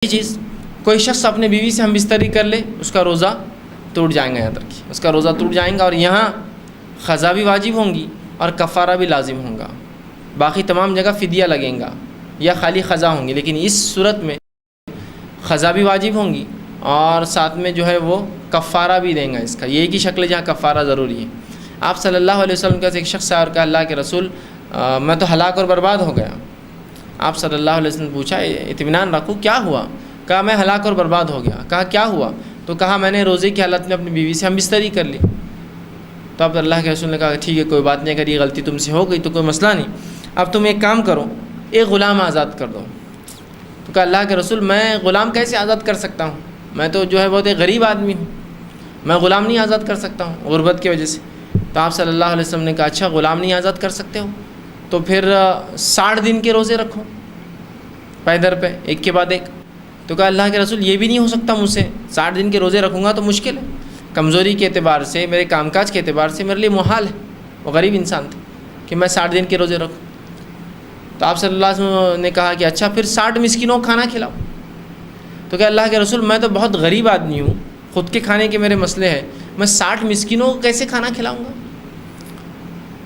چیز کوئی شخص اپنے بیوی سے ہم بستری کر لے اس کا روزہ ٹوٹ جائیں گا، یاد رکھیے اس کا روزہ ٹوٹ جائیں گا، اور یہاں قضا بھی واجب ہوں گی اور کفارہ بھی لازم ہوں گا، باقی تمام جگہ فدیہ لگیں گا یا خالی قضا ہوں گی، لیکن اس صورت میں قضا بھی واجب ہوں گی اور ساتھ میں جو ہے وہ کفارہ بھی دیں گا اس کا، یہ ایک ہی شکل ہے جہاں کفارہ ضروری ہے۔ آپ صلی اللہ علیہ وسلم کے پاس ایک شخص آیا اور کہا اللہ کے رسول میں تو ہلاک اور برباد ہو گیا۔ آپ صلی اللہ علیہ وسلم نے پوچھا اطمینان رکھو کیا ہوا؟ کہا میں ہلاک اور برباد ہو گیا۔ کہا کیا ہوا؟ تو کہا میں نے روزے کی حالت میں اپنی بیوی سے ہم بستری کر لی۔ تو اب اللہ کے رسول نے کہا ٹھیک ہے کوئی بات نہیں، اگر یہ غلطی تم سے ہو گئی تو کوئی مسئلہ نہیں، اب تم ایک کام کرو ایک غلام آزاد کر دو۔ تو کہا اللہ کے رسول میں غلام کیسے آزاد کر سکتا ہوں؟ میں تو جو ہے بہت ایک غریب آدمی ہوں، میں غلام نہیں آزاد کر سکتا ہوں غربت کی وجہ سے۔ تو آپ صلی اللہ علیہ وسلم نے کہا اچھا غلام نہیں آزاد کر سکتے ہو تو پھر 60 دن کے روزے رکھو پیدر پہ ایک کے بعد ایک۔ تو کہا اللہ کے رسول یہ بھی نہیں ہو سکتا مجھ سے، 60 دن کے روزے رکھوں گا تو مشکل ہے، کمزوری کے اعتبار سے میرے کام کاج کے اعتبار سے میرے لیے محال ہے، وہ غریب انسان تھے کہ میں 60 دن کے روزے رکھوں۔ تو آپ صلی اللہ علیہ وسلم نے کہا کہ اچھا پھر 60 مسکینوں کو کھانا کھلاؤ۔ تو کہ اللہ کے رسول میں تو بہت غریب آدمی ہوں، خود کے کھانے کے میرے مسئلے ہیں، میں 60 مسکینوں کو کیسے کھانا کھلاؤں گا؟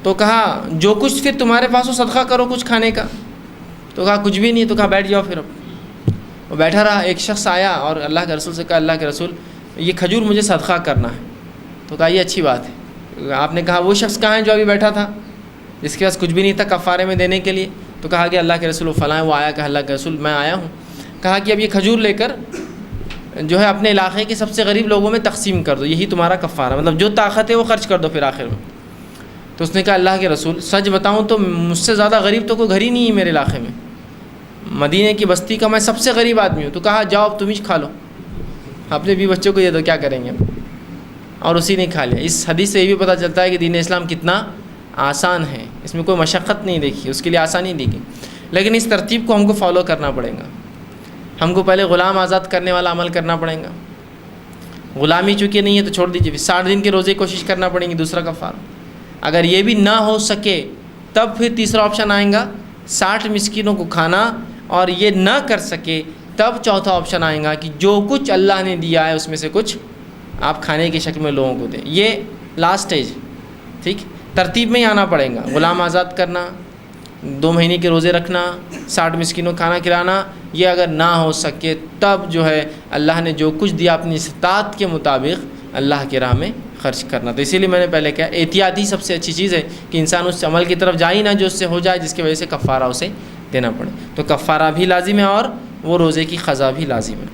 تو کہا جو کچھ پھر تمہارے پاس ہو صدقہ کرو کچھ کھانے کا۔ تو کہا کچھ بھی نہیں، تو کہا بیٹھ جاؤ پھر۔ اب وہ بیٹھا رہا، ایک شخص آیا اور اللہ کے رسول سے کہا اللہ کے رسول یہ کھجور مجھے صدقہ کرنا ہے۔ تو کہا یہ اچھی بات ہے۔ آپ نے کہا وہ شخص کہاں ہے جو ابھی بیٹھا تھا جس کے پاس کچھ بھی نہیں تھا کفارے میں دینے کے لیے؟ تو کہا کہ اللہ کے رسول فلاں وہ آیا، کہا اللہ کے رسول میں آیا ہوں۔ کہا کہ اب یہ کھجور لے کر جو ہے اپنے علاقے کے سب سے غریب لوگوں میں تقسیم کر دو، یہی تمہارا کفارہ، مطلب جو طاقت ہے وہ خرچ کر دو پھر آخر میں۔ تو اس نے کہا اللہ کے رسول سچ بتاؤں تو مجھ سے زیادہ غریب تو کوئی گھر ہی نہیں ہے میرے علاقے میں، مدینے کی بستی کا میں سب سے غریب آدمی ہوں۔ تو کہا جاؤ اب تم ہی کھا لو، اپنے بھی بچوں کو یہ دو، کیا کریں گے؟ اور اسی نے کھا لیا۔ اس حدیث سے یہ بھی پتہ چلتا ہے کہ دین اسلام کتنا آسان ہے، اس میں کوئی مشقت نہیں دیکھی، اس کے لیے آسانی دی گئی، لیکن اس ترتیب کو ہم کو فالو کرنا پڑے گا۔ ہم کو پہلے غلام آزاد کرنے والا عمل کرنا پڑے گا، غلامی چونکہ نہیں ہے تو چھوڑ دیجیے، 60 دن کے روزے کی کوشش کرنا پڑیں گی، دوسرا کفارہ۔ اگر یہ بھی نہ ہو سکے تب پھر تیسرا آپشن آئے گا 60 مسکینوں کو کھانا، اور یہ نہ کر سکے تب چوتھا آپشن آئے گا کہ جو کچھ اللہ نے دیا ہے اس میں سے کچھ آپ کھانے کی شکل میں لوگوں کو دیں۔ یہ لاسٹ سٹیج، ٹھیک، ترتیب میں ہی آنا پڑے گا۔ غلام آزاد کرنا، 2 مہینے کے روزے رکھنا، 60 مسکینوں کو کھانا کھلانا، یہ اگر نہ ہو سکے تب جو ہے اللہ نے جو کچھ دیا اپنی استطاعت کے مطابق اللہ کی راہ میں خرچ کرنا۔ تو اسی لیے میں نے پہلے کہا احتیاطی سب سے اچھی چیز ہے کہ انسان اس عمل کی طرف جائے ہی نہ جو اس سے ہو جائے جس کی وجہ سے کفارہ اسے دینا پڑے۔ تو کفارہ بھی لازم ہے اور وہ روزے کی قضا بھی لازم ہے۔